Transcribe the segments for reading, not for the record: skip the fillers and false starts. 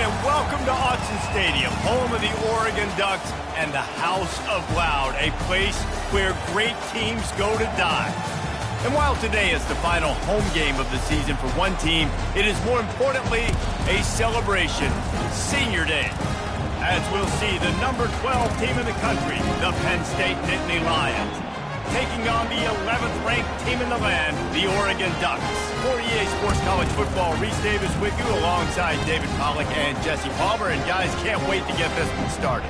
and welcome to Autzen Stadium, home of the Oregon Ducks and the House of Loud, a place where great teams go to die. And while today is the final home game of the season for one team, it is more importantly a celebration, Senior Day. As we'll see, the number 12 team in the country, the Penn State Nittany Lions, taking on the 11th ranked team in the land, the Oregon Ducks. For EA Sports College Football, Reese Davis with you alongside David Pollack and Jesse Palmer. And guys, can't wait to get this one started.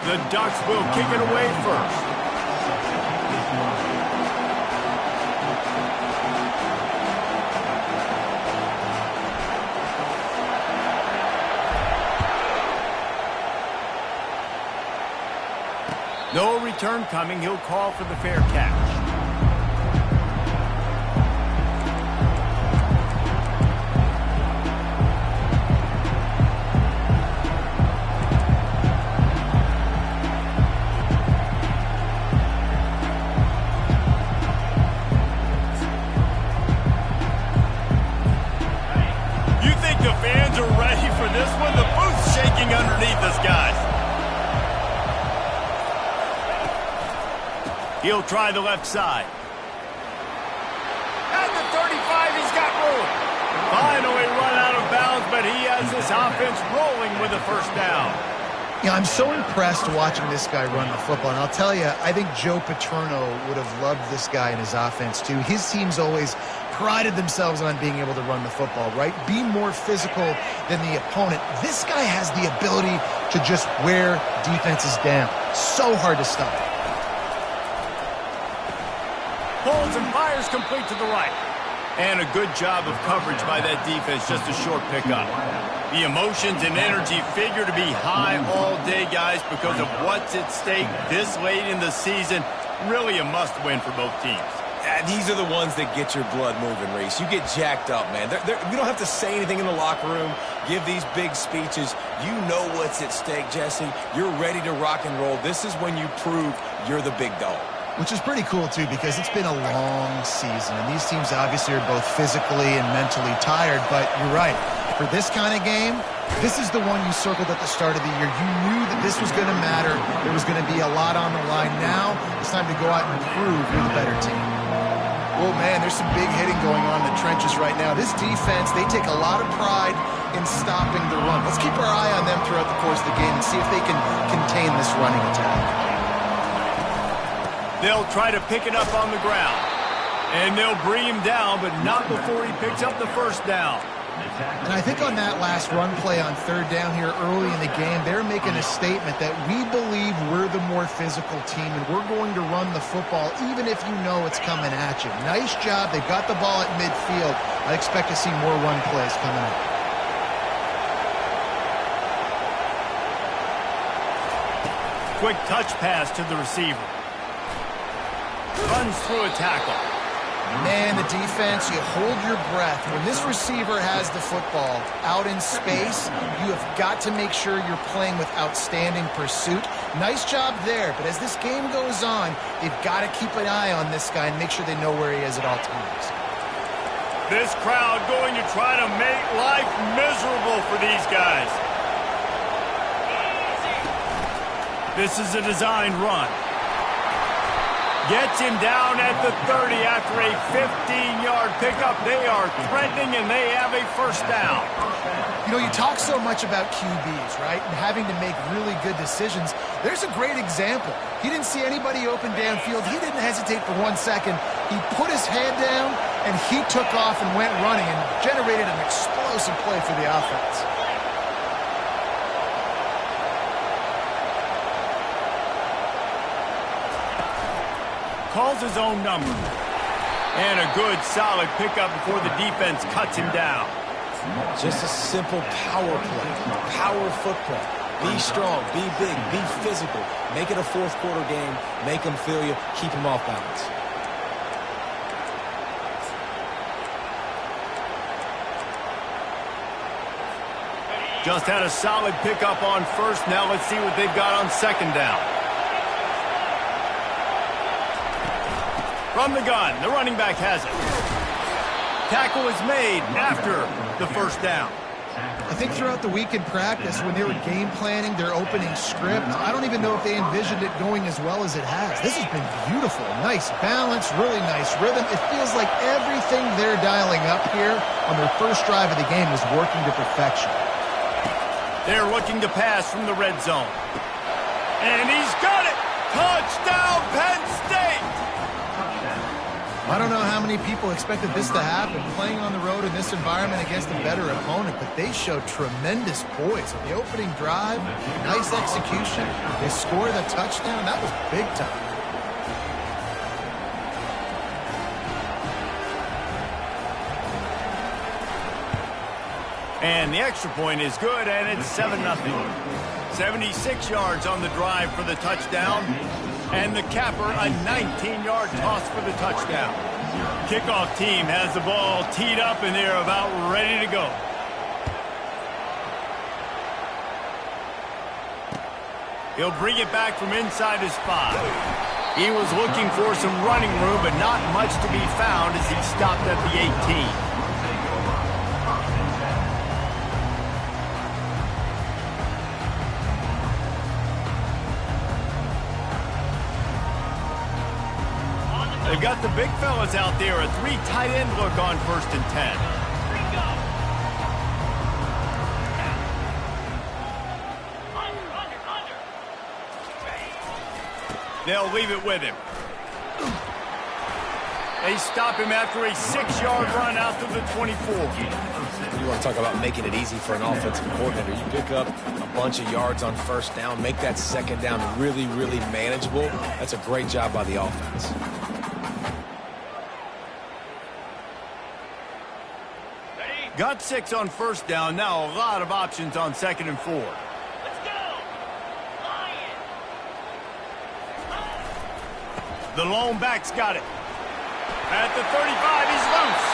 The Ducks will kick it away first. No return coming. He'll call for the fair catch. You think the fans are ready for this one? The booth's shaking underneath us, guys. He'll try the left side. At the 35, he's got room. Finally run out of bounds, but he has this offense rolling with a first down. Yeah, I'm so impressed watching this guy run the football. And I'll tell you, I think Joe Paterno would have loved this guy in his offense, too. His teams always prided themselves on being able to run the football, right? Be more physical than the opponent. This guy has the ability to just wear defenses down. So hard to stop. Pulls and fires complete to the right. And a good job of coverage by that defense, just a short pickup. The emotions and energy figure to be high all day, guys, because of what's at stake this late in the season. Really a must-win for both teams. These are the ones that get your blood moving, Reese. You get jacked up, man. You don't have to say anything in the locker room, give these big speeches. You know what's at stake, Jesse. You're ready to rock and roll. This is when you prove you're the big dog. Which is pretty cool, too, because it's been a long season. And these teams obviously are both physically and mentally tired. But you're right. For this kind of game, this is the one you circled at the start of the year. You knew that this was going to matter. There was going to be a lot on the line. Now it's time to go out and prove you're the better team. Oh, man, there's some big hitting going on in the trenches right now. This defense, they take a lot of pride in stopping the run. Let's keep our eye on them throughout the course of the game and see if they can contain this running attack. They'll try to pick it up on the ground. And they'll bring him down, but not before he picks up the first down. And I think on that last run play on third down here early in the game, they're making a statement that we believe we're the more physical team and we're going to run the football even if you know it's coming at you. Nice job. They've got the ball at midfield. I expect to see more run plays coming up. Quick touch pass to the receiver. Runs through a tackle. Man, the defense, you hold your breath. When this receiver has the football out in space, you have got to make sure you're playing with outstanding pursuit. Nice job there, but as this game goes on, they've got to keep an eye on this guy and make sure they know where he is at all times. This crowd going to try to make life miserable for these guys. This is a designed run. Gets him down at the 30 after a 15-yard pickup. They are threatening, and they have a first down. You know, you talk so much about QBs, right, and having to make really good decisions. There's a great example. He didn't see anybody open downfield. He didn't hesitate for 1 second. He put his head down, and he took off and went running and generated an explosive play for the offense. Calls his own number. And a good, solid pickup before the defense cuts him down. Just a simple power play. Power football. Be strong, be big, be physical. Make it a fourth quarter game. Make them feel you. Keep them off balance. Just had a solid pickup on first. Now let's see what they've got on second down. From the gun, the running back has it. Tackle is made after the first down. I think throughout the week in practice, when they were game planning their opening script, I don't even know if they envisioned it going as well as it has. This has been beautiful. Nice balance, really nice rhythm. It feels like everything they're dialing up here on their first drive of the game is working to perfection. They're looking to pass from the red zone. And he's got it! Touchdown, Penn State! I don't know how many people expected this to happen, playing on the road in this environment against a better opponent, but they showed tremendous poise. On the opening drive, nice execution. They score the touchdown. That was big time. And the extra point is good, and it's 7-0. 76 yards on the drive for the touchdown. And the capper, a 19-yard toss for the touchdown. Kickoff team has the ball teed up, and they're about ready to go. He'll bring it back from inside his 5. He was looking for some running room, but not much to be found as he stopped at the 18. They've got the big fellas out there, a 3 tight end look on 1st and 10. They'll leave it with him. They stop him after a 6-yard run out to the 24. You want to talk about making it easy for an offensive coordinator. You pick up a bunch of yards on first down, make that second down really, really manageable. That's a great job by the offense. Got 6 on first down. Now a lot of options on 2nd and 4. Let's go! Lion! The lone back's got it. At the 35, he's loose.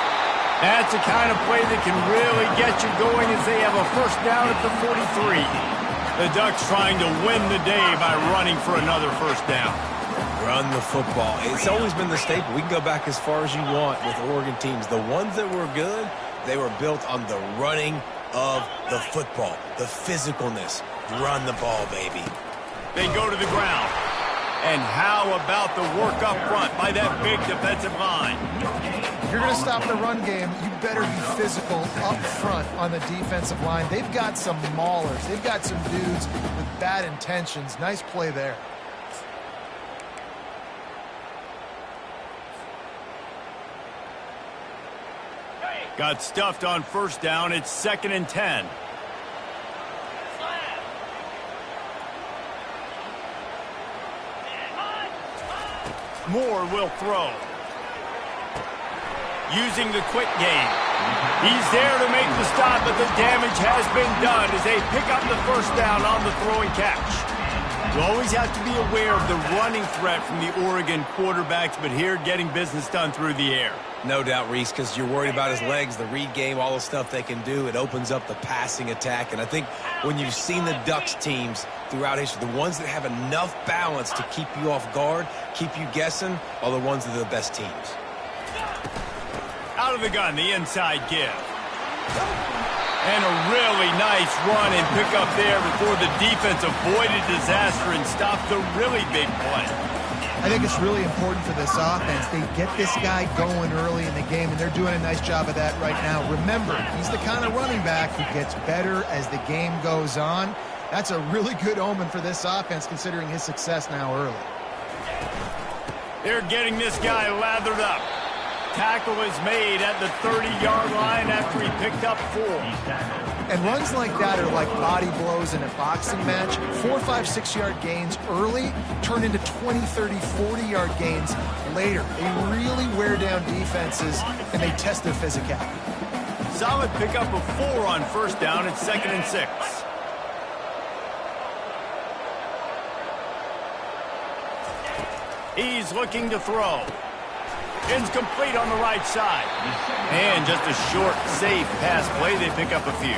That's the kind of play that can really get you going as they have a first down at the 43. The Ducks trying to win the day by running for another first down. Run the football. It's always been the staple. We can go back as far as you want with Oregon teams. The ones that were good, they were built on the running of the football, the physicalness. Run the ball, baby. They go to the ground. And how about the work up front by that big defensive line? If you're going to stop the run game, you better be physical up front on the defensive line. They've got some maulers. They've got some dudes with bad intentions. Nice play there. Got stuffed on first down. It's 2nd and 10. Moore will throw. Using the quick game. He's there to make the stop, but the damage has been done as they pick up the first down on the throwing catch. You always have to be aware of the running threat from the Oregon quarterbacks, but here getting business done through the air. No doubt, Reese, because you're worried about his legs, the read game, all the stuff they can do. It opens up the passing attack. And I think when you've seen the Ducks teams throughout history, the ones that have enough balance to keep you off guard, keep you guessing, are the ones that are the best teams. Out of the gun, the inside give. And a really nice run and pick up there before the defense avoided disaster and stopped the really big play. I think it's really important for this offense. They get this guy going early in the game, and they're doing a nice job of that right now. Remember, he's the kind of running back who gets better as the game goes on. That's a really good omen for this offense, considering his success now early. They're getting this guy lathered up. Tackle is made at the 30-yard line after he picked up 4. And runs like that are like body blows in a boxing match. 4, 5, 6-yard gains early turn into 20, 30, 40-yard gains later. They really wear down defenses, and they test their physicality. Solid pickup of 4 on first down. It's 2nd and 6. He's looking to throw. It's complete on the right side. And just a short, safe pass play. They pick up a few.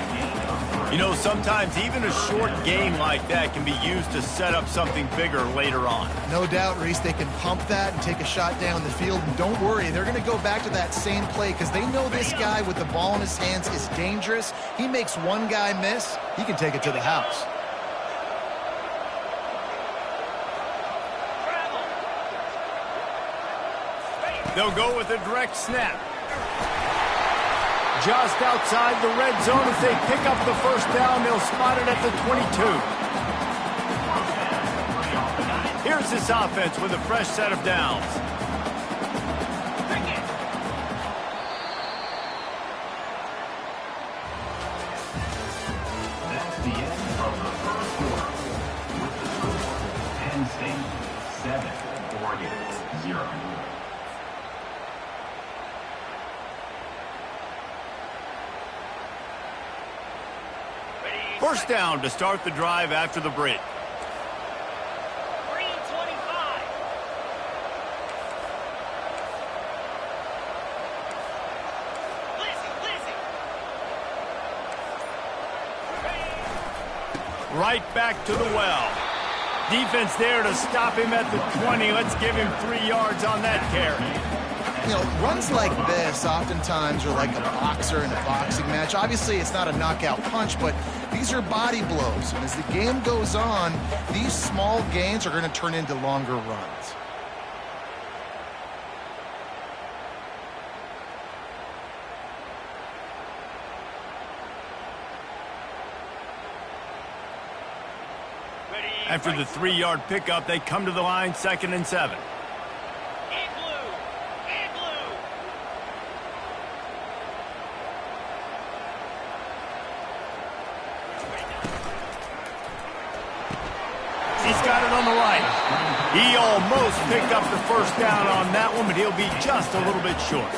You know, sometimes even a short gain like that can be used to set up something bigger later on. No doubt, Reese, they can pump that and take a shot down the field. And don't worry, they're going to go back to that same play because they know this guy with the ball in his hands is dangerous. He makes one guy miss, he can take it to the house. They'll go with a direct snap. Just outside the red zone. If they pick up the first down, they'll spot it at the 22. Here's this offense with a fresh set of downs. That's the end of the first quarter. With the score, Penn State 7, Oregon 0. First down to start the drive after the break. 3:25. Listen. Right back to the well. Defense there to stop him at the 20. Let's give him 3 yards on that carry. You know, runs like this oftentimes are like a boxer in a boxing match. Obviously, it's not a knockout punch, but these are body blows. And as the game goes on, these small gains are going to turn into longer runs. After the 3-yard pickup, they come to the line, 2nd and 7. He's got it on the right. He almost picked up the first down on that one, but he'll be just a little bit short.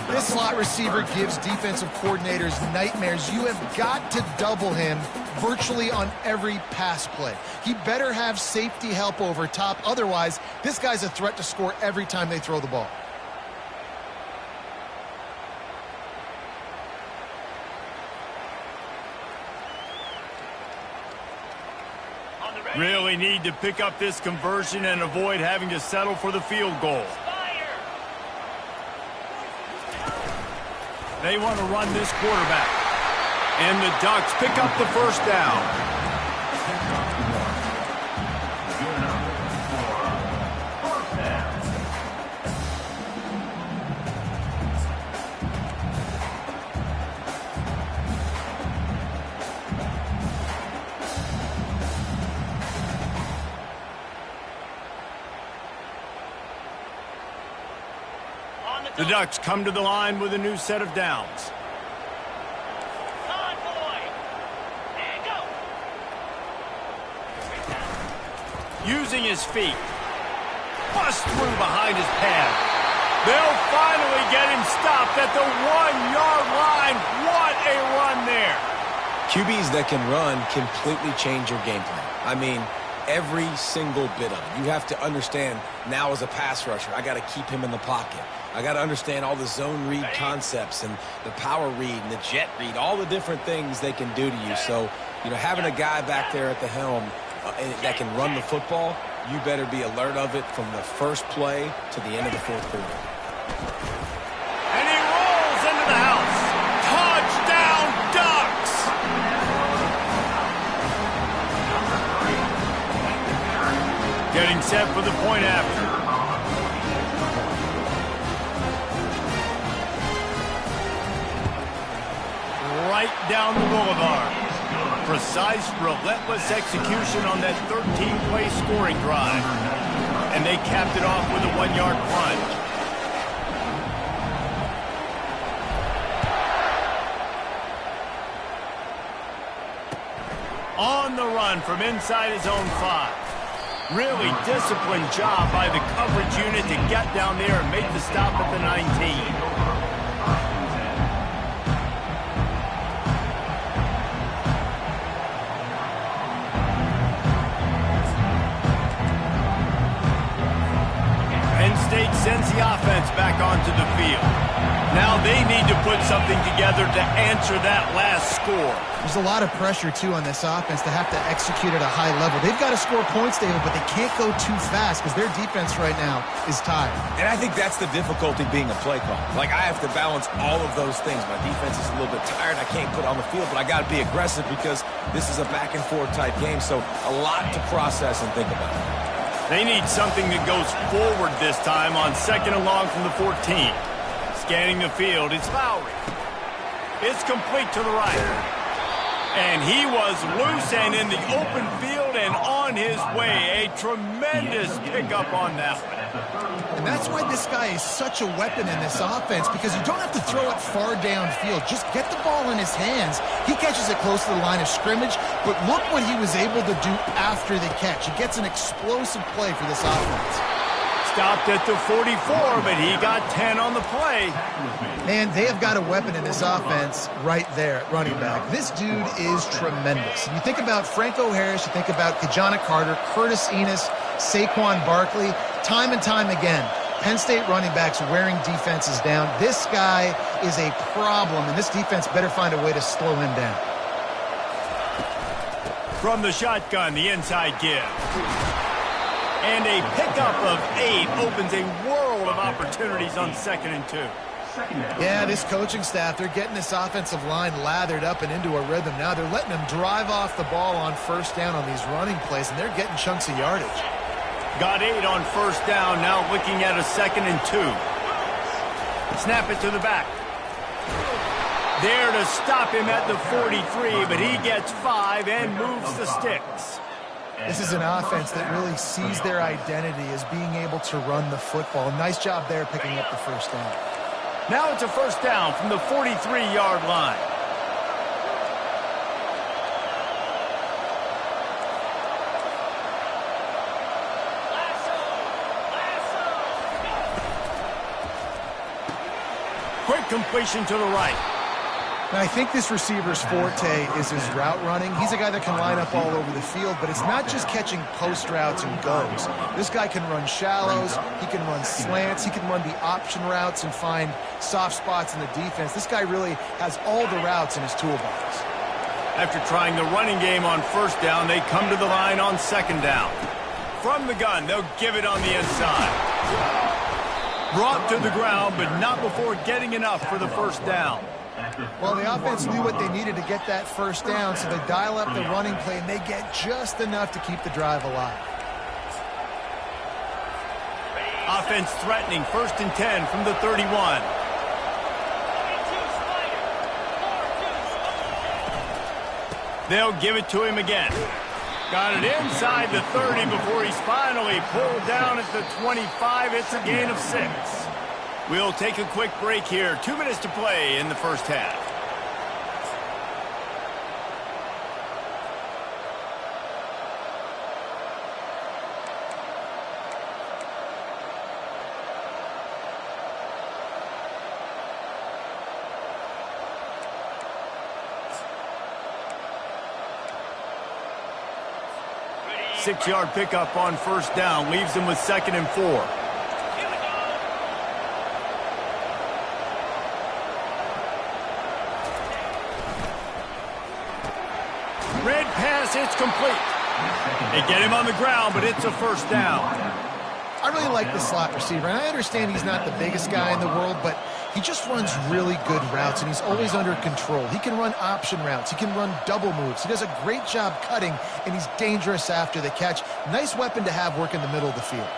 This slot receiver gives defensive coordinators nightmares. You have got to double him virtually on every pass play. He better have safety help over top. Otherwise, this guy's a threat to score every time they throw the ball. Really need to pick up this conversion and avoid having to settle for the field goal. They want to run this quarterback. And the Ducks pick up the first down. The Ducks come to the line with a new set of downs. Using his feet. Bust through behind his pad. They'll finally get him stopped at the 1-yard line. What a run there. QBs that can run completely change your game plan. I mean, every single bit of it. You have to understand now as a pass rusher, I got to keep him in the pocket. I got to understand all the zone read concepts and the power read and the jet read, all the different things they can do to you. So, you know, having a guy back there at the helm that can run the football, you better be alert of it from the first play to the end of the fourth quarter. And he rolls into the house. Touchdown, Ducks! Getting set for the point after. Right down the boulevard. Precise, relentless execution on that 13-play scoring drive. And they capped it off with a 1-yard plunge. On the run from inside his own 5. Really disciplined job by the coverage unit to get down there and make the stop at the 19. Penn State sends the offense back put something together to answer that last score. There's a lot of pressure, too, on this offense to have to execute at a high level. They've got to score points, David, but they can't go too fast because their defense right now is tired. And I think that's the difficulty being a play caller. Like, I have to balance all of those things. My defense is a little bit tired. I can't put on the field, but I got to be aggressive because this is a back-and-forth type game, so a lot to process and think about. They need something that goes forward this time on 2nd and long from the 14. Scanning the field, it's Lowry. It's complete to the right. And he was loose and in the open field and on his way. A tremendous pickup on that one. And that's why this guy is such a weapon in this offense, because you don't have to throw it far downfield. Just get the ball in his hands. He catches it close to the line of scrimmage, but look what he was able to do after the catch. He gets an explosive play for this offense. Stopped at the 44, but he got 10 on the play. Man, they have got a weapon in this offense right there at running back. This dude is tremendous. You think about Franco Harris, you think about Kajana Carter, Curtis Enos, Saquon Barkley, time and time again, Penn State running backs wearing defenses down. This guy is a problem, and this defense better find a way to slow him down. From the shotgun, the inside give. And a pickup of 8 opens a world of opportunities on 2nd and 2. Yeah, this coaching staff, they're getting this offensive line lathered up and into a rhythm now. They're letting them drive off the ball on 1st down on these running plays, and they're getting chunks of yardage. Got 8 on 1st down, now looking at a 2nd and 2. Snap it to the back. There to stop him at the 43, but he gets 5 and moves the sticks. This is an offense that really sees their identity as being able to run the football. Nice job there picking up the 1st down. Now it's a 1st down from the 43-yard line. Quick completion to the right. Now, I think this receiver's forte is his route running. He's a guy that can line up all over the field, but it's not just catching post routes and goes. This guy can run shallows, he can run slants, he can run the option routes and find soft spots in the defense. This guy really has all the routes in his toolbox. After trying the running game on 1st down, they come to the line on 2nd down. From the gun, they'll give it on the inside. Brought to the ground, but not before getting enough for the 1st down. Well, the offense knew what they needed to get that 1st down, so they dial up the running play, and they get just enough to keep the drive alive. Offense threatening, 1st and 10 from the 31. They'll give it to him again. Got it inside the 30 before he's finally pulled down at the 25. It's a gain of 6. We'll take a quick break here. 2 minutes to play in the 1st half. Six-yard pickup on 1st down. Leaves them with 2nd and 4. Red pass, it's complete. They get him on the ground, but it's a 1st down. I really like the slot receiver, and I understand he's not the biggest guy in the world, but he just runs really good routes, and he's always under control. He can run option routes. He can run double moves. He does a great job cutting, and he's dangerous after the catch. Nice weapon to have work in the middle of the field.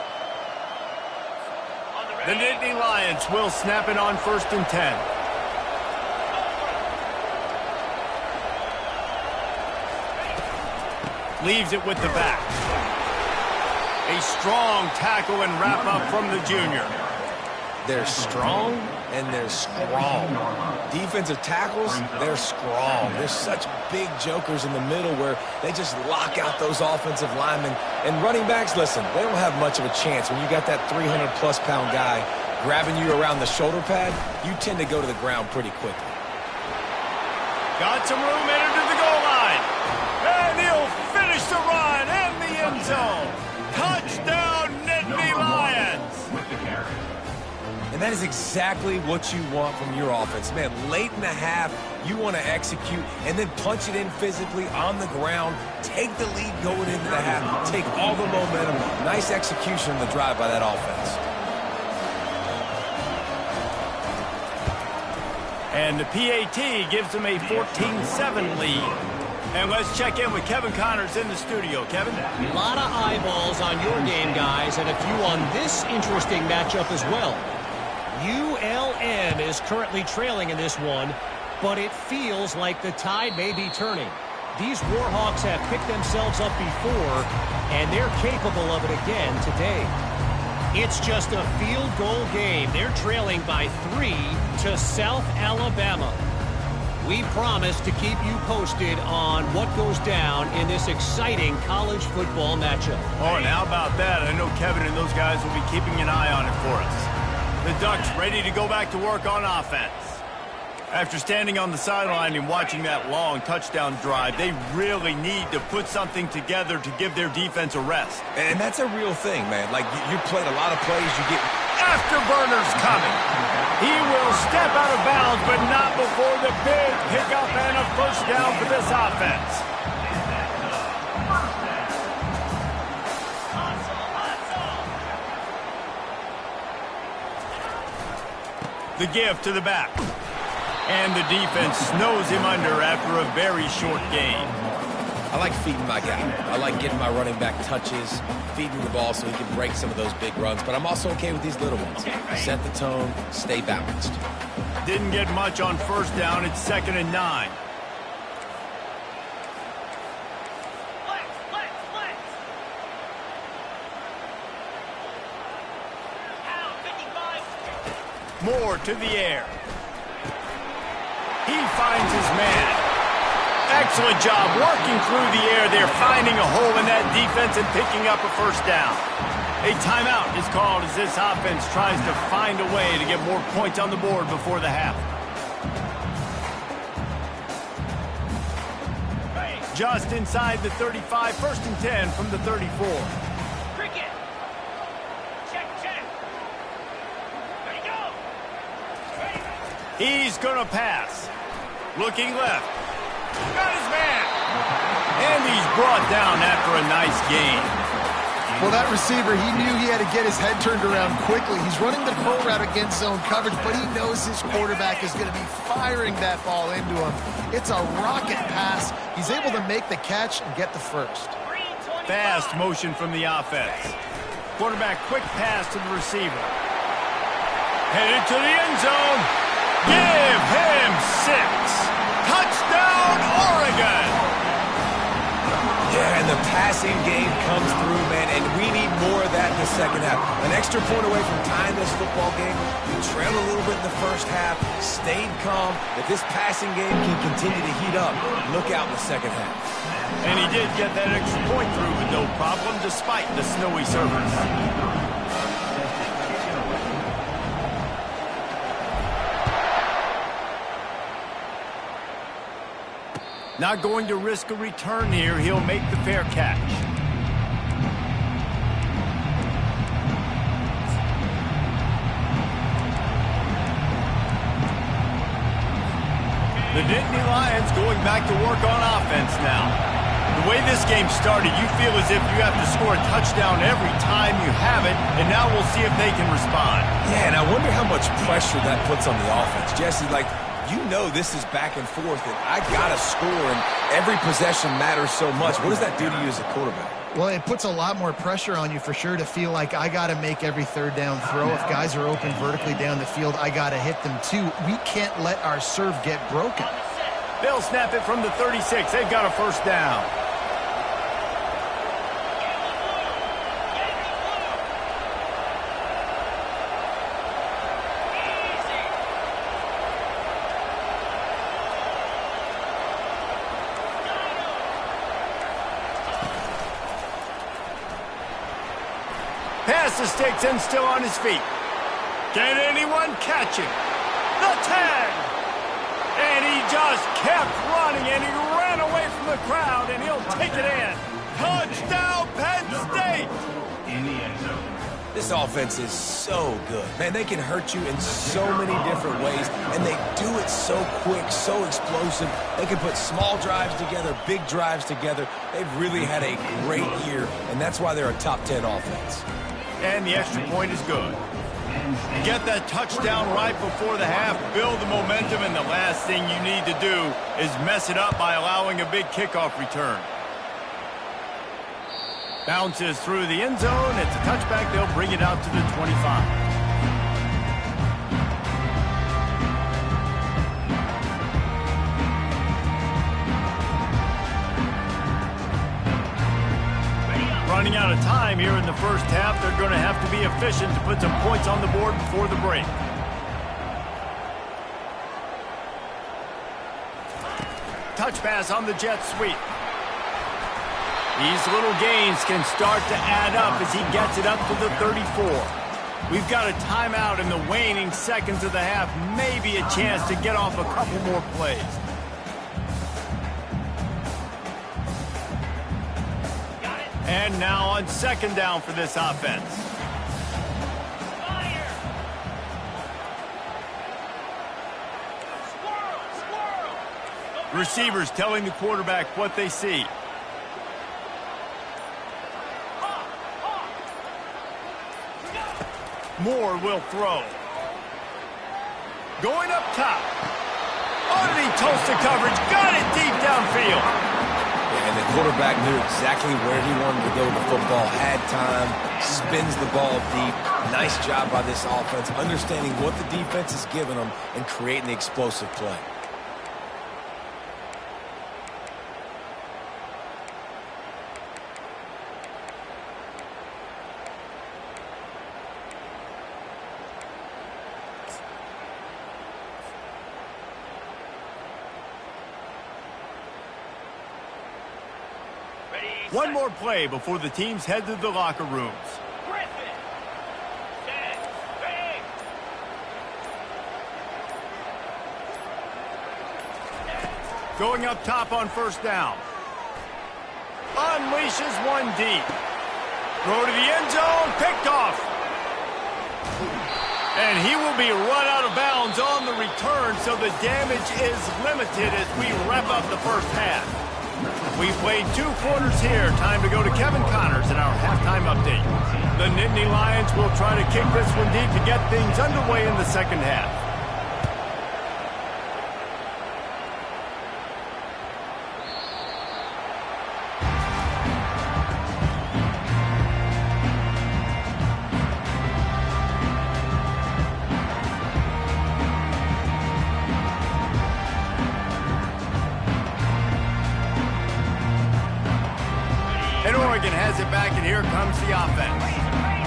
The Nittany Lions will snap it on 1st and 10. Leaves it with the back. A strong tackle and wrap up from the junior. They're strong and they're strong. Defensive tackles, they're strong. They're such big jokers in the middle where they just lock out those offensive linemen. And running backs, listen, they don't have much of a chance. When you got that 300-plus pound guy grabbing you around the shoulder pad, you tend to go to the ground pretty quickly. Got some room headed to the goal line. And he'll finish the run in the end zone. Touchdown, Nittany Lions. And that That is exactly what you want from your offense. Man, late in the half, you want to execute and then punch it in physically on the ground, take the lead going into the half, take all the momentum. Nice execution on the drive by that offense. And the PAT gives them a 14-7 lead. And let's check in with Kevin Connors in the studio. Kevin? A lot of eyeballs on your game, guys, and a few on this interesting matchup as well. ULM is currently trailing in this one, but it feels like the tide may be turning. These Warhawks have picked themselves up before, and they're capable of it again today. It's just a field goal game. They're trailing by 3 to South Alabama. We promise to keep you posted on what goes down in this exciting college football matchup. Oh, and how about that? I know Kevin and those guys will be keeping an eye on it for us. The Ducks ready to go back to work on offense. After standing on the sideline and watching that long touchdown drive, they really need to put something together to give their defense a rest. And that's a real thing, man. Like, you played a lot of plays, you get... Afterburner's coming. He will step out of bounds, but not before the big pickup and a first down for this offense. The give to the back. And the defense snows him under after a very short gain. I like feeding my guy. I like getting my running back touches, feeding the ball so he can break some of those big runs. But I'm also okay with these little ones. Set the tone, stay balanced. Didn't get much on first down. It's 2nd and 9. Moore to the air. He finds his man. Excellent job working through the air there, finding a hole in that defense and picking up a first down. A timeout is called as this offense tries to find a way to get more points on the board before the half. Just inside the 35, 1st and 10 from the 34. Cricket. Check. Ready, go. He's going to pass. Looking left. Got his man. And he's brought down after a nice gain. Well, that receiver, he knew he had to get his head turned around quickly. He's running the curl route against zone coverage, but he knows his quarterback is going to be firing that ball into him. It's a rocket pass. He's able to make the catch and get the first. Fast motion from the offense. Quarterback quick pass to the receiver. Headed to the end zone. Give him 6. Touchdown, Oregon! Yeah, and the passing game comes through, man, and we need more of that in the second half. An extra point away from tying this football game. We trailed a little bit in the first half, stayed calm. If this passing game can continue to heat up, look out in the second half. And he did get that extra point through with no problem, despite the snowy surface. Not going to risk a return here. He'll make the fair catch. The Nittany Lions going back to work on offense now. The way this game started, you feel as if you have to score a touchdown every time you have it, and now we'll see if they can respond. Yeah, and I wonder how much pressure that puts on the offense. Jesse, like, you know this is back and forth, and I got to score, and every possession matters so much. What does that do to you as a quarterback? Well, it puts a lot more pressure on you for sure to feel like I got to make every third down throw. If guys are open vertically down the field, I got to hit them too. We can't let our serve get broken. They'll snap it from the 36. They've got a first down. Pass the sticks and still on his feet. Can anyone catch him? The tag! And he just kept running, and he ran away from the crowd, and he'll take it in. Touchdown, Penn State! In the end zone. This This offense is so good. Man, they can hurt you in so many different ways, and they do it so quick, so explosive. They can put small drives together, big drives together. They've really had a great year, and that's why they're a top 10 offense. And the extra point is good. Get that touchdown right before the half, build the momentum, and the last thing you need to do is mess it up by allowing a big kickoff return. Bounces through the end zone. It's a touchback. They'll bring it out to the 25. Running out of time here in the first half. They're going to have to be efficient to put some points on the board before the break. Touch pass on the jet sweep. These little gains can start to add up as he gets it up to the 34. We've got a timeout in the waning seconds of the half. Maybe a chance to get off a couple more plays. And now on second down for this offense. Receivers telling the quarterback what they see. Moore will throw. Going up top. Underneath toasted coverage. Got it deep downfield. And the quarterback knew exactly where he wanted to go with the football, had time, spins the ball deep. Nice job by this offense, understanding what the defense is giving them and creating the explosive play. One more play before the teams head to the locker rooms. Going up top on first down. Unleashes one deep. Throw to the end zone, picked off. And he will be run out of bounds on the return, so the damage is limited as we wrap up the first half. We've played 2 quarters here. Time to go to Kevin Connors in our halftime update. The Nittany Lions will try to kick this one deep to get things underway in the second half. Has it back, and here comes the offense.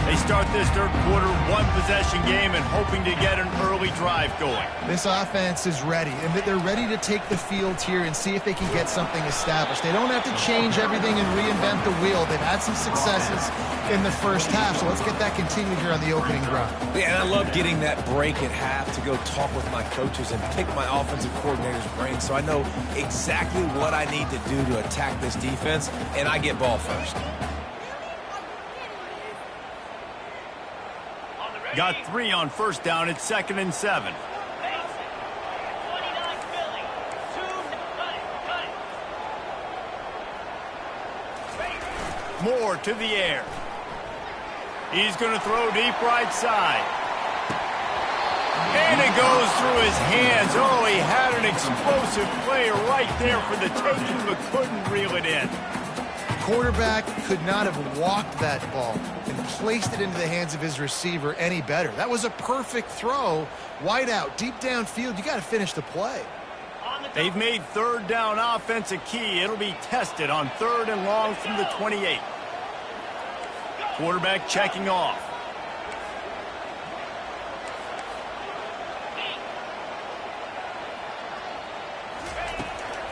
They start this third quarter one-possession game and hoping to get an early drive going. This offense is ready, and they're ready to take the field here and see if they can get something established. They don't have to change everything and reinvent the wheel. They've had some successes in the first half, so let's get that continued here on the opening drive. Yeah, and I love getting that break at half to go talk with my coaches and pick my offensive coordinator's brain so I know exactly what I need to do to attack this defense, and I get ball first. Got 3 on first down. It's 2nd and 7. Moore to the air. He's going to throw deep right side. And it goes through his hands. Oh, he had an explosive play right there for the taking, but couldn't reel it in. Quarterback could not have walked that ball and placed it into the hands of his receiver any better. That was a perfect throw. Wide out, deep downfield. You got to finish the play. They've made third down offense a key. It'll be tested on 3rd and long from the 28. Quarterback checking off.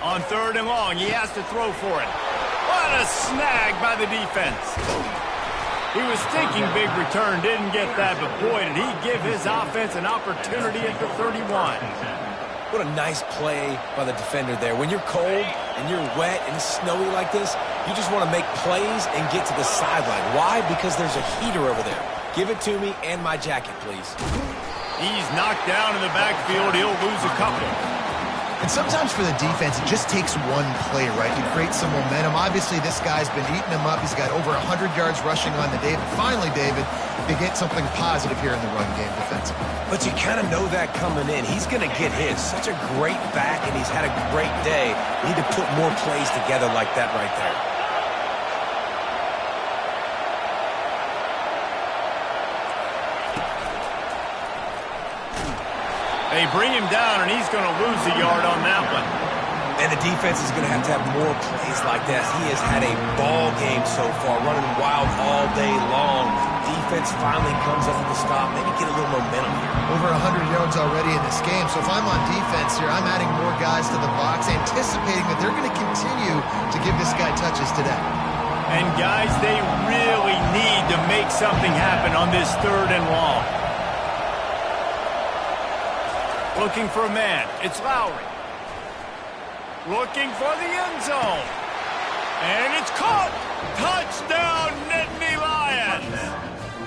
On 3rd and long, he has to throw for it. What a snag by the defense. He was thinking big return, didn't get that, but boy, did he give his offense an opportunity at the 31. What a nice play by the defender there. When you're cold and you're wet and snowy like this, you just want to make plays and get to the sideline. Why? Because there's a heater over there. Give it to me and my jacket, please. He's knocked down in the backfield. He'll lose a couple. And sometimes for the defense, it just takes one play, right, to create some momentum. Obviously, this guy's been eating him up. He's got over 100 yards rushing on the day. But finally, David, they get something positive here in the run game defensively. But you kind of know that coming in. He's going to get his. Such a great back, and he's had a great day. Need to put more plays together like that right there. They bring him down, and he's going to lose a yard on that one. And the defense is going to have more plays like that. He has had a ball game so far, running wild all day long. Defense finally comes up with a stop, maybe get a little momentum here. Over 100 yards already in this game. So if I'm on defense here, I'm adding more guys to the box, anticipating that they're going to continue to give this guy touches today. And, guys, they really need to make something happen on this 3rd and long. Looking for a man. It's Lowry. Looking for the end zone. And it's caught. Touchdown, Nittany Lions.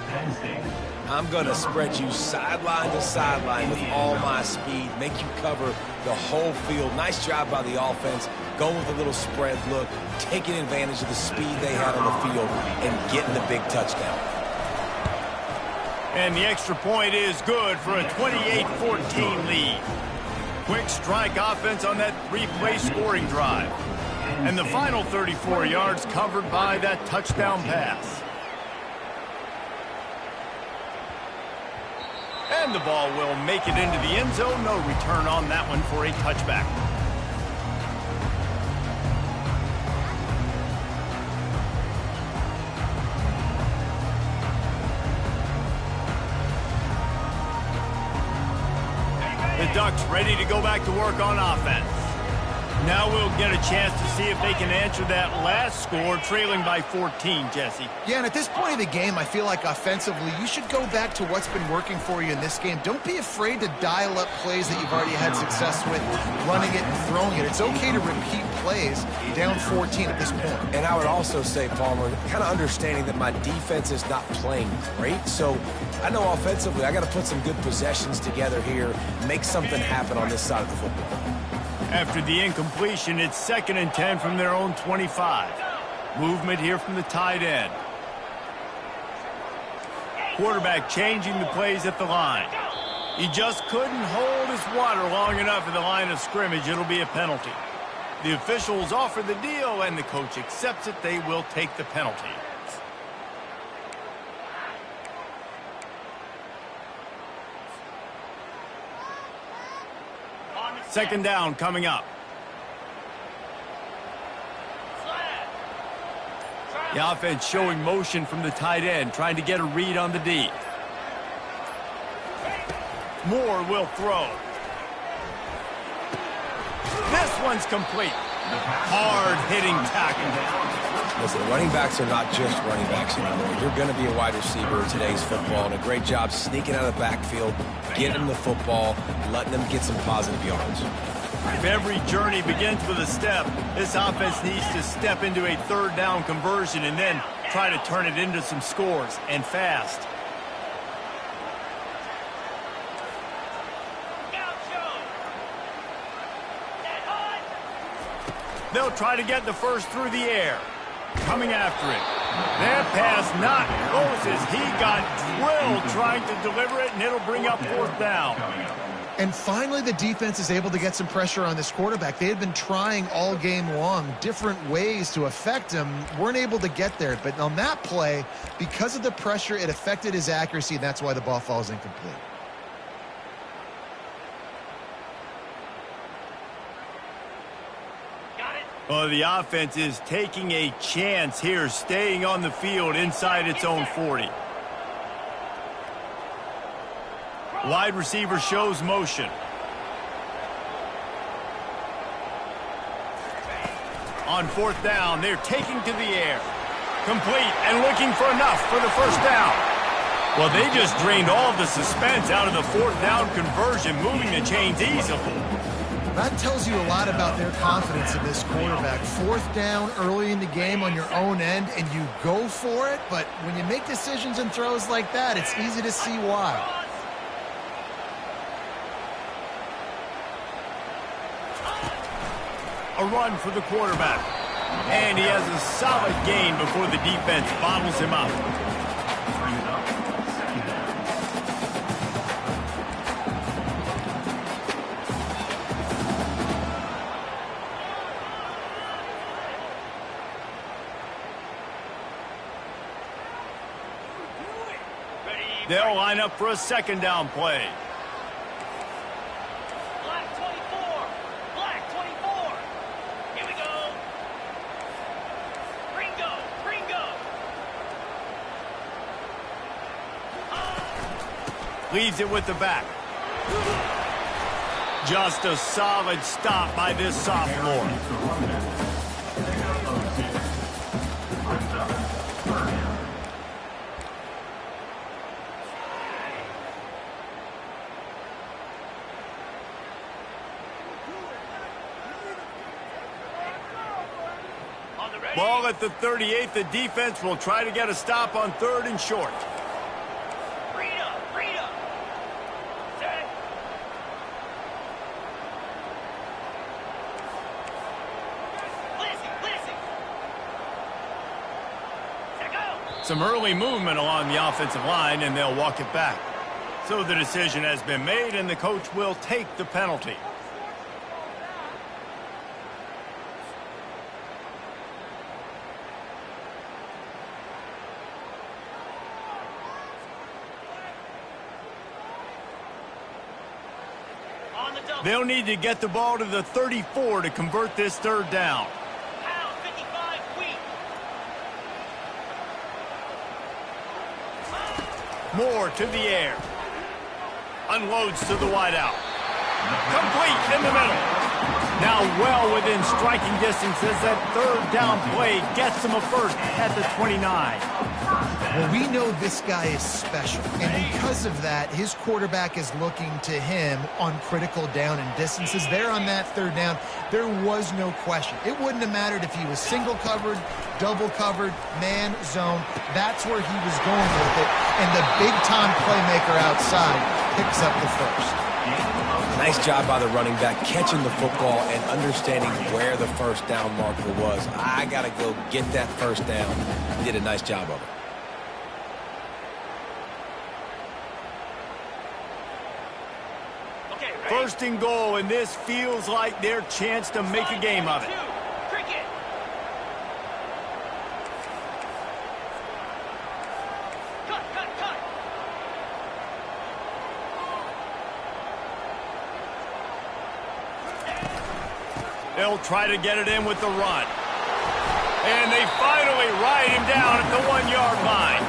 Penn State. I'm going to spread you sideline to sideline with all my speed, make you cover the whole field. Nice job by the offense, going with a little spread look, taking advantage of the speed they had on the field, and getting the big touchdown. And the extra point is good for a 28-14 lead. Quick strike offense on that 3-play scoring drive. And the final 34 yards covered by that touchdown pass. And the ball will make it into the end zone. No return on that one for a touchback. The Ducks ready to go back to work on offense. Now we'll get a chance to see if they can answer that last score, trailing by 14, Jesse. Yeah, and at this point of the game, I feel like offensively, you should go back to what's been working for you in this game. Don't be afraid to dial up plays that you've already had success with, running it and throwing it. It's okay to repeat plays down 14 at this point. And I would also say, Palmer, kind of understanding that my defense is not playing great, so I know offensively I got to put some good possessions together here, make something happen on this side of the football. After the incompletion, it's 2nd and 10 from their own 25. Movement here from the tight end. Quarterback changing the plays at the line. He just couldn't hold his water long enough at the line of scrimmage. It'll be a penalty. The officials offer the deal, and the coach accepts it. They will take the penalty. Second down coming up. The offense showing motion from the tight end, trying to get a read on the D. Moore will throw. This one's complete. Hard-hitting tackle. Listen, running backs are not just running backs anymore. You're going to be a wide receiver in today's football, and a great job sneaking out of the backfield, getting them the football, letting them get some positive yards. If every journey begins with a step, this offense needs to step into a 3rd down conversion and then try to turn it into some scores, and fast. They'll try to get the first through the air. Coming after it. That pass not close as he got drilled trying to deliver it, and it'll bring up 4th down. And finally, the defense is able to get some pressure on this quarterback. They had been trying all game long different ways to affect him. Weren't able to get there. But on that play, because of the pressure, it affected his accuracy, and that's why the ball falls incomplete. Well, the offense is taking a chance here, staying on the field inside its own 40. Wide receiver shows motion. On 4th down, they're taking to the air. Complete and looking for enough for the 1st down. Well, they just drained all of the suspense out of the 4th down conversion, moving the chains easily. That tells you a lot about their confidence in this quarterback. Fourth down early in the game on your own end, and you go for it, but when you make decisions and throws like that, it's easy to see why. A run for the quarterback. And he has a solid gain before the defense bottles him up. Bring it up. Second down. They'll line up for a second down play. Black 24. Black 24. Here we go. Ringo. Ringo. Leaves it with the back. Just a solid stop by this sophomore. It's the running back. Pickup of 6. Brings up third down. On the ready. Ball at the 38. The defense will try to get a stop on 3rd and short. Rita. Rita. Set. Lizzie. Lizzie. Set go. Some early movement along the offensive line, and they'll walk it back. So the decision has been made, and the coach will take the penalty. On the double. They'll need to get the ball to the 34 to convert this 3rd down. Pound 55 weak. Moore to the air. Unloads to the wideout. Complete in the middle. Now well within striking distance as that 3rd down play gets him a first at the 29. Well, we know this guy is special, and because of that, his quarterback is looking to him on critical down and distances. There on that 3rd down, there was no question. It wouldn't have mattered if he was single covered, double covered, man, zone. That's where he was going with it, and the big-time playmaker outside picks up the first. Nice job by the running back, catching the football and understanding where the first down marker was. I got to go get that first down. He did a nice job of it. Okay, ready? 1st and goal, and this feels like their chance to make a game of it. Cricket. Cut, cut, cut. They'll try to get it in with the run. And they finally ride him down at the 1-yard line.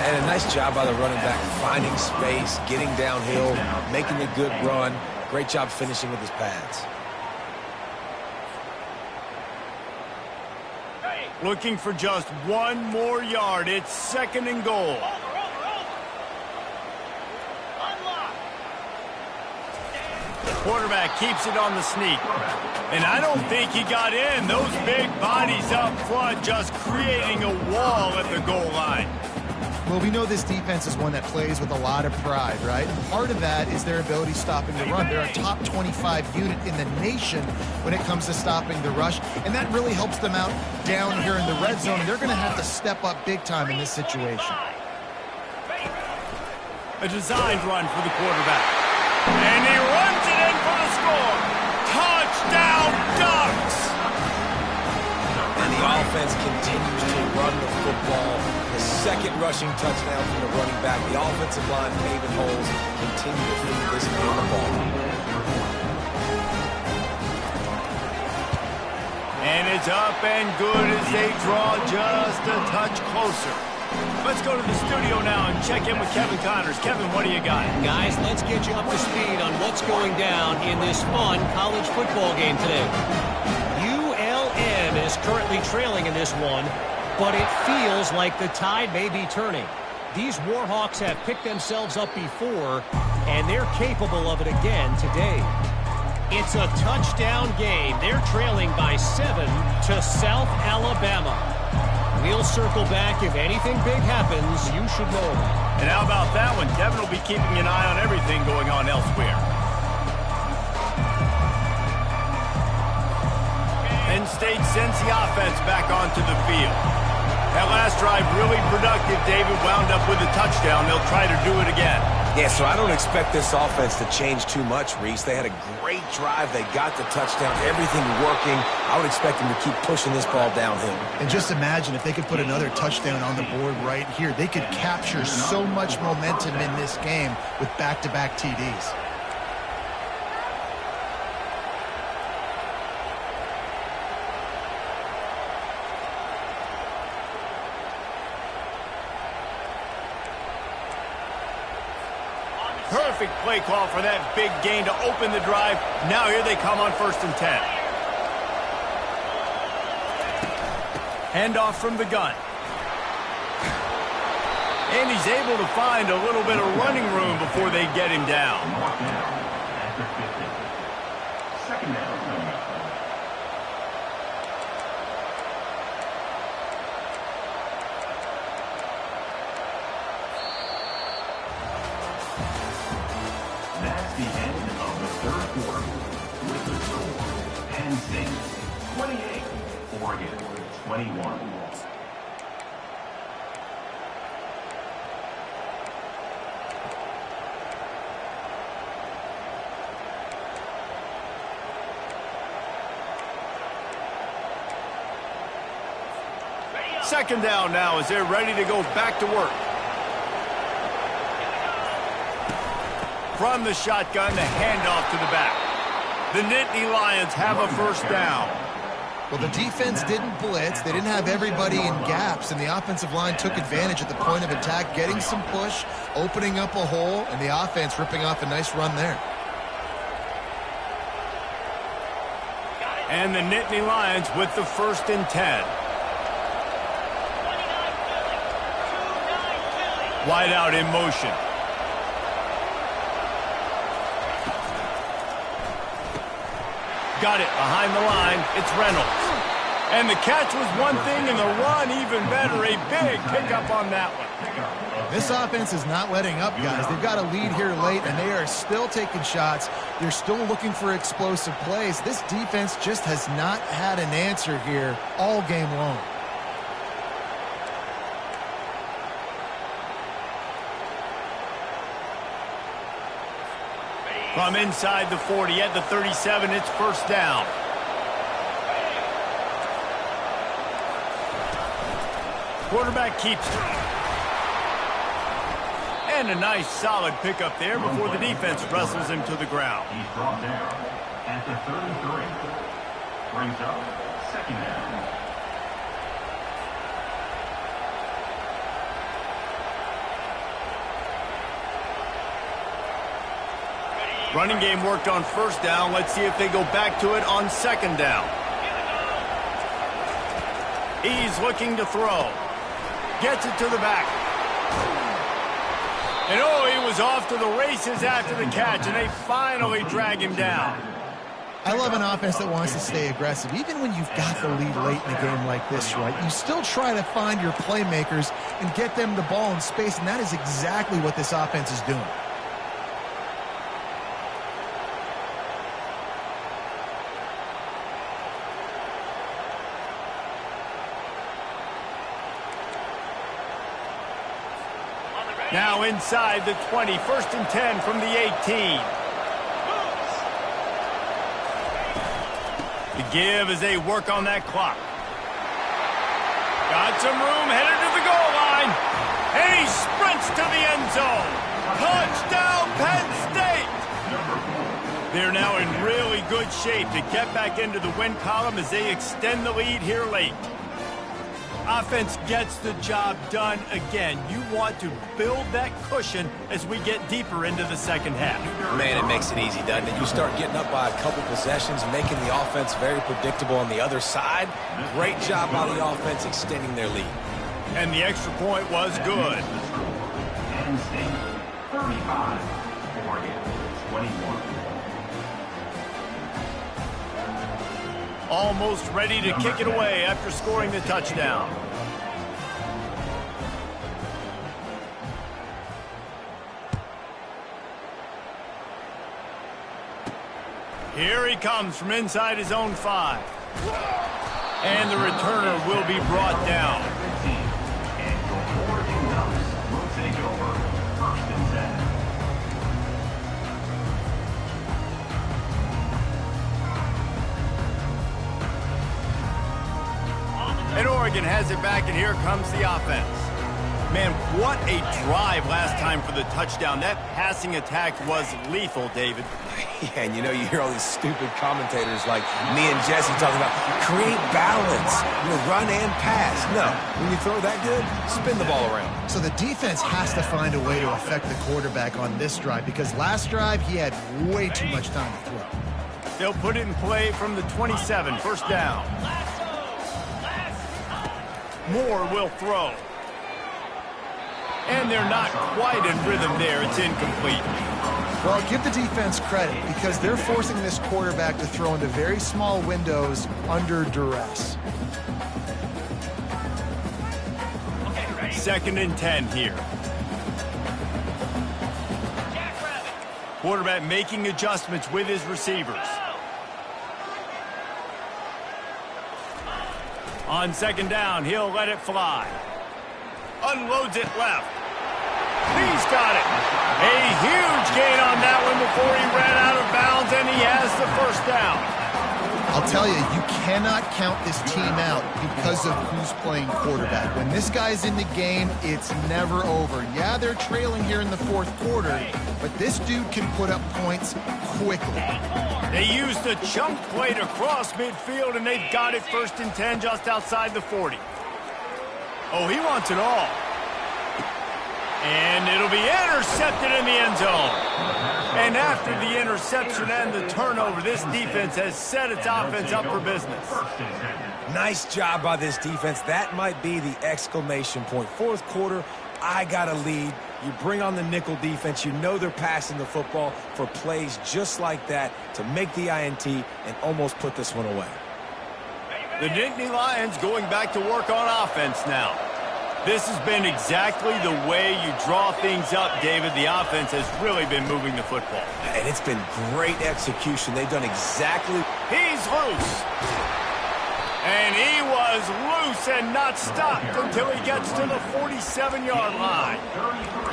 And a nice job by the running back, finding space, getting downhill, making a good run. Great job finishing with his pads. Ready. Looking for just 1 more yard. It's 2nd and goal. Over, over, over. Unlock. The quarterback keeps it on the sneak. And I don't think he got in. Those big bodies up front just creating a wall at the goal line. Well, we know this defense is one that plays with a lot of pride, right? And part of that is their ability stopping the run. They're a top 25 unit in the nation when it comes to stopping the rush, and that really helps them out down here in the red zone. And they're going to have to step up big time in this situation. A designed run for the quarterback. And he runs it in for the score. Touchdown, Ducks! And the offense continues to run the football. The 2nd rushing touchdown from the running back. The offensive line paving holes continue to feed this man the ball. And it's up and good as they draw just a touch closer. Let's go to the studio now and check in with Kevin Connors. Kevin, what do you got? Guys, let's get you up to speed on what's going down in this fun college football game today. ULM is currently trailing in this one, but it feels like the tide may be turning. These Warhawks have picked themselves up before, and they're capable of it again today. It's a touchdown game. They're trailing by 7 to South Alabama. We'll circle back. If anything big happens, you should know about it. And how about that one? Kevin will be keeping an eye on everything going on elsewhere. Penn State sends the offense back onto the field. That last drive really productive. David wound up with a touchdown. They'll try to do it again. Yeah, so I don't expect this offense to change too much, Reese. They had a great drive. They got the touchdown. Everything working. I would expect them to keep pushing this ball downhill. And just imagine if they could put another touchdown on the board right here. They could capture so much momentum in this game with back-to-back TDs. Perfect play call for that big gain to open the drive. Now here they come on 1st and 10. Handoff from the gun. And he's able to find a little bit of running room before they get him down. Second down. That's the end of the third quarter. With the score, Penn State 28, Oregon 21. Second down now as they're ready to go back to work. From the shotgun, the handoff to the back. The Nittany Lions have a first down. Well, the defense didn't blitz. They didn't have everybody in gaps, and the offensive line took advantage at the point of attack, getting some push, opening up a hole, and the offense ripping off a nice run there. And the Nittany Lions with the 1st and 10. Wide out in motion. Got it behind the line. It's Reynolds. And the catch was one thing, and the run even better. A big pickup on that one. This offense is not letting up, guys. They've got a lead here late, and they are still taking shots. They're still looking for explosive plays. This defense just has not had an answer here all game long. From inside the 40 at the 37, it's first down. Quarterback keeps it. And a nice solid pickup there before the defense wrestles him to the ground. He's brought down at the 33. Brings up second down. Running game worked on first down. Let's see if they go back to it on second down. He's looking to throw. Gets it to the back. And oh, he was off to the races after the catch, and they finally drag him down. I love an offense that wants to stay aggressive. Even when you've got the lead late in a game like this, right, you still try to find your playmakers and get them the ball in space, and that is exactly what this offense is doing. Now inside the 20, 1st and 10 from the 18. The give as they work on that clock. Got some room, headed to the goal line. And he sprints to the end zone. Touchdown, Penn State! They're now in really good shape to get back into the win column as they extend the lead here late. Offense gets the job done again. You want to build that cushion as we get deeper into the second half. Man, it makes it easy, doesn't it? You start getting up by a couple possessions, making the offense very predictable on the other side. Great job by the offense extending their lead. And the extra point was good. Penn State 35, Oregon 21. Almost ready to kick it away after scoring the touchdown. Here he comes from inside his own 5. And the returner will be brought down. And your Oregon Ducks will take over 1st and 10. And Oregon has it back, and here comes the offense. Man, what a drive last time for the touchdown. That passing attack was lethal, David. Yeah, and you know, you hear all these stupid commentators like me and Jesse talking about create balance, run and pass. No, when you throw that good, spin the ball around. So the defense has to find a way to affect the quarterback on this drive, because last drive he had way too much time to throw. They'll put it in play from the 27, 1st down. Moore will throw. And they're not quite in rhythm there. It's incomplete. Well, give the defense credit, because they're forcing this quarterback to throw into very small windows under duress. 2nd and 10 here. Quarterback making adjustments with his receivers. On 2nd down, he'll let it fly. Unloads it left. He's got it. A huge gain on that one before he ran out of bounds, and he has the 1st down. I'll tell you, you cannot count this team out because of who's playing quarterback. When this guy's in the game, it's never over. Yeah, they're trailing here in the 4th quarter, but this dude can put up points quickly. They used a chunk play to cross midfield, and they've got it 1st and 10 just outside the 40. Oh, he wants it all. And it'll be intercepted in the end zone. And after the interception and the turnover, this defense has set its offense up for business. Nice job by this defense. That might be the exclamation point. 4th quarter, I got a lead. You bring on the nickel defense. You know they're passing the football for plays just like that to make the INT and almost put this one away. The Nittany Lions going back to work on offense now. This has been exactly the way you draw things up, David. The offense has really been moving the football. And it's been great execution. They've done exactly... He's loose. And he was loose and not stopped until he gets to the 47-yard line.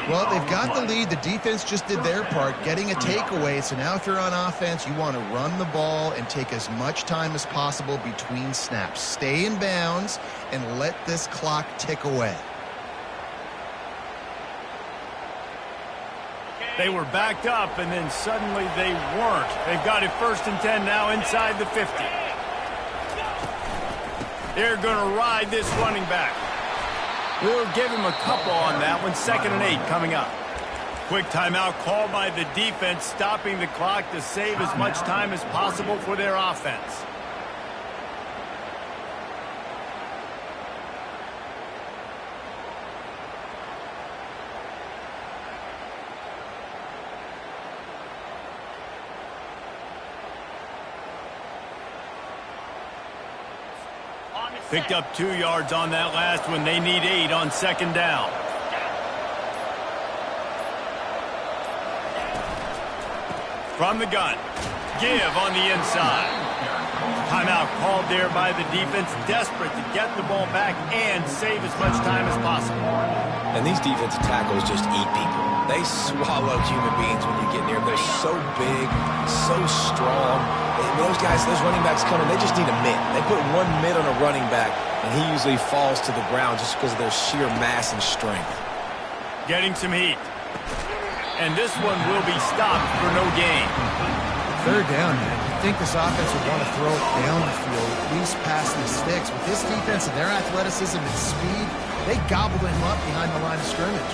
Well, they've got the lead. The defense just did their part, getting a takeaway. So now if you're on offense, you want to run the ball and take as much time as possible between snaps. Stay in bounds and let this clock tick away. They were backed up, and then suddenly they weren't. They've got it 1st and 10 now inside the 50. They're going to ride this running back. We'll give him a couple on that one. 2nd and 8 coming up. Quick timeout called by the defense, stopping the clock to save as much time as possible for their offense. Picked up 2 yards on that last one. They need 8 on 2nd down. From the gun. Give on the inside. Timeout called there by the defense. Desperate to get the ball back and save as much time as possible. And these defensive tackles just eat people. They swallow human beings when you get near them. They're so big, so strong. Those guys, those running backs coming, they just need a mitt. They put one mitt on a running back, and he usually falls to the ground just because of their sheer mass and strength. Getting some heat. And this one will be stopped for no gain. 3rd down, man. You'd think this offense would want to throw it down the field, at least past the sticks. With this defense and their athleticism and speed, they gobbled him up behind the line of scrimmage.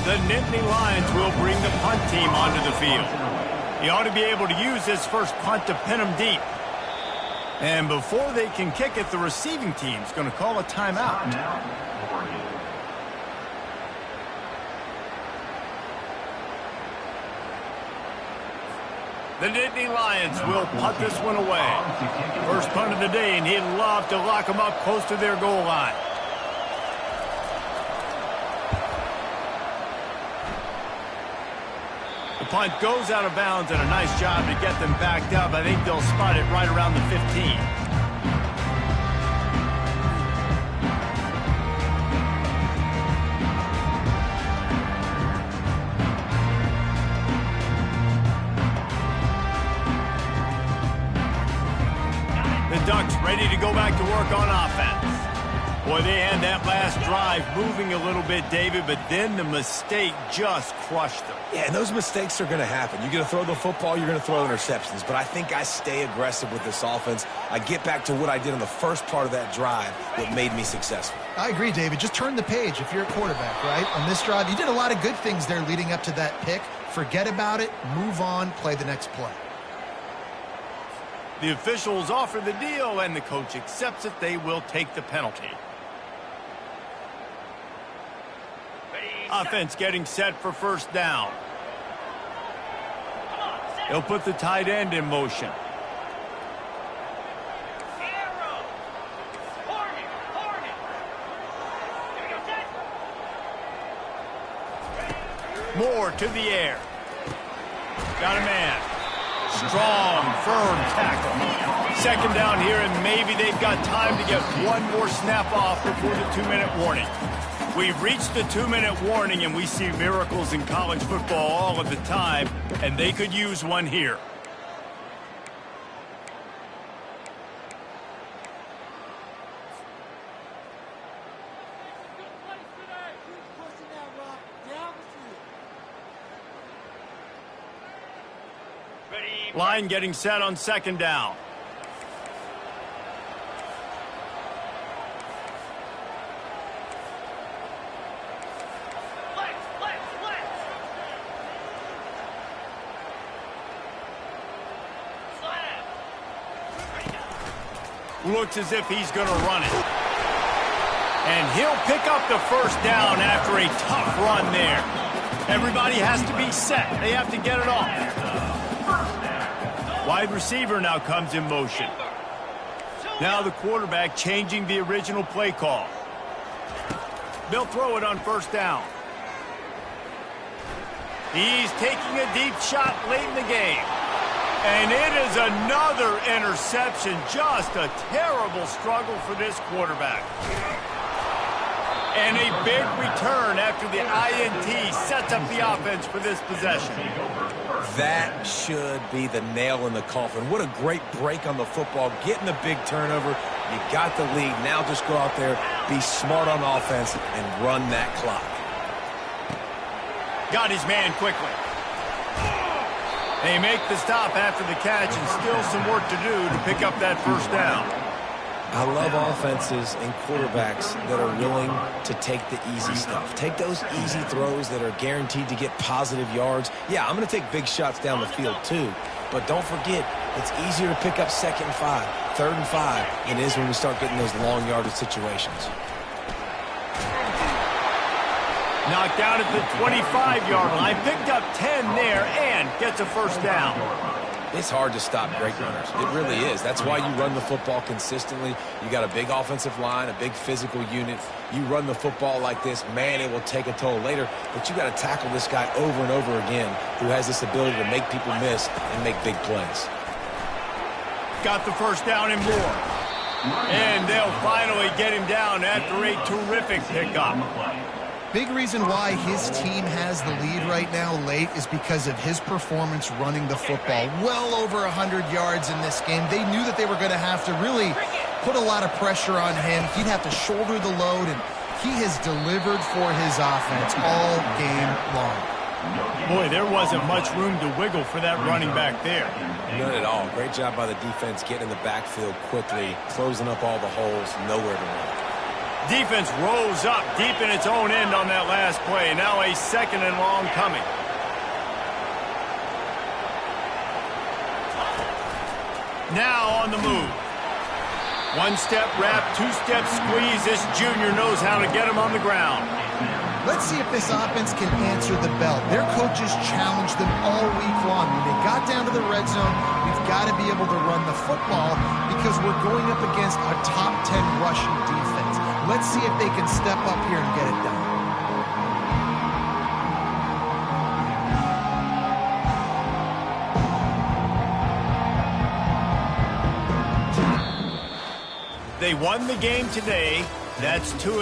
The Nittany Lions will bring the punt team onto the field. He ought to be able to use this first punt to pin him deep. And before they can kick it, the receiving team's going to call a timeout. The Nittany Lions will punt this one away. First punt of the day, and he'd love to lock them up close to their goal line. The punt goes out of bounds, and a nice job to get them backed up. I think they'll spot it right around the 15. The Ducks ready to go back to work on offense. Boy, they had that last drive moving a little bit, David, but then the mistake just crushed them. Yeah, and those mistakes are going to happen. You're going to throw the football, you're going to throw interceptions. But I think I stay aggressive with this offense. I get back to what I did in the first part of that drive that made me successful. I agree, David. Just turn the page if you're a quarterback, right? On this drive, you did a lot of good things there leading up to that pick. Forget about it, move on, play the next play. The officials offer the deal, and the coach accepts it. They will take the penalty. Offense getting set for first down. They'll put the tight end in motion. Moore to the air. Got a man. Strong, firm tackle. Second down here, and maybe they've got time to get one more snap off before the 2-minute warning. We've reached the 2-minute warning, and we see miracles in college football all of the time, and they could use one here. Line getting set on second down. Looks as if he's going to run it. And he'll pick up the first down after a tough run there. Everybody has to be set. They have to get it off. Wide receiver now comes in motion. Now the quarterback changing the original play call. They'll throw it on first down. He's taking a deep shot late in the game. And it is another interception. Just a terrible struggle for this quarterback. And a big return after the INT sets up the offense for this possession. That should be the nail in the coffin. What a great break on the football. Getting the big turnover. You got the lead. Now just go out there, be smart on offense, and run that clock. Got his man quickly. They make the stop after the catch, and still some work to do to pick up that first down. I love offenses and quarterbacks that are willing to take the easy stuff. Take those easy throws that are guaranteed to get positive yards. Yeah, I'm going to take big shots down the field too. But don't forget, it's easier to pick up 2nd and 5, 3rd and 5 than it is when we start getting those long yardage situations. Knocked down at the 25-yard line. Picked up 10 there and gets a first down. It's hard to stop great runners. It really is. That's why you run the football consistently. You got a big offensive line, a big physical unit. You run the football like this, man, it will take a toll later. But you got to tackle this guy over and over again who has this ability to make people miss and make big plays. Got the first down and more. And they'll finally get him down after a terrific pickup. Big reason why his team has the lead right now late is because of his performance running the football. Well over 100 yards in this game. They knew that they were going to have to really put a lot of pressure on him. He'd have to shoulder the load, and he has delivered for his offense all game long. Boy, there wasn't much room to wiggle for that running back there. None at all. Great job by the defense getting in the backfield quickly, closing up all the holes, nowhere to run. Defense rose up deep in its own end on that last play. Now a 2nd and long coming. Now on the move. One-step wrap, two-step squeeze. This junior knows how to get him on the ground. Let's see if this offense can answer the bell. Their coaches challenged them all week long. When they got down to the red zone, we've got to be able to run the football because we're going up against a top 10 rushing defense. Let's see if they can step up here and get it done. They won the game today. That's 2-0.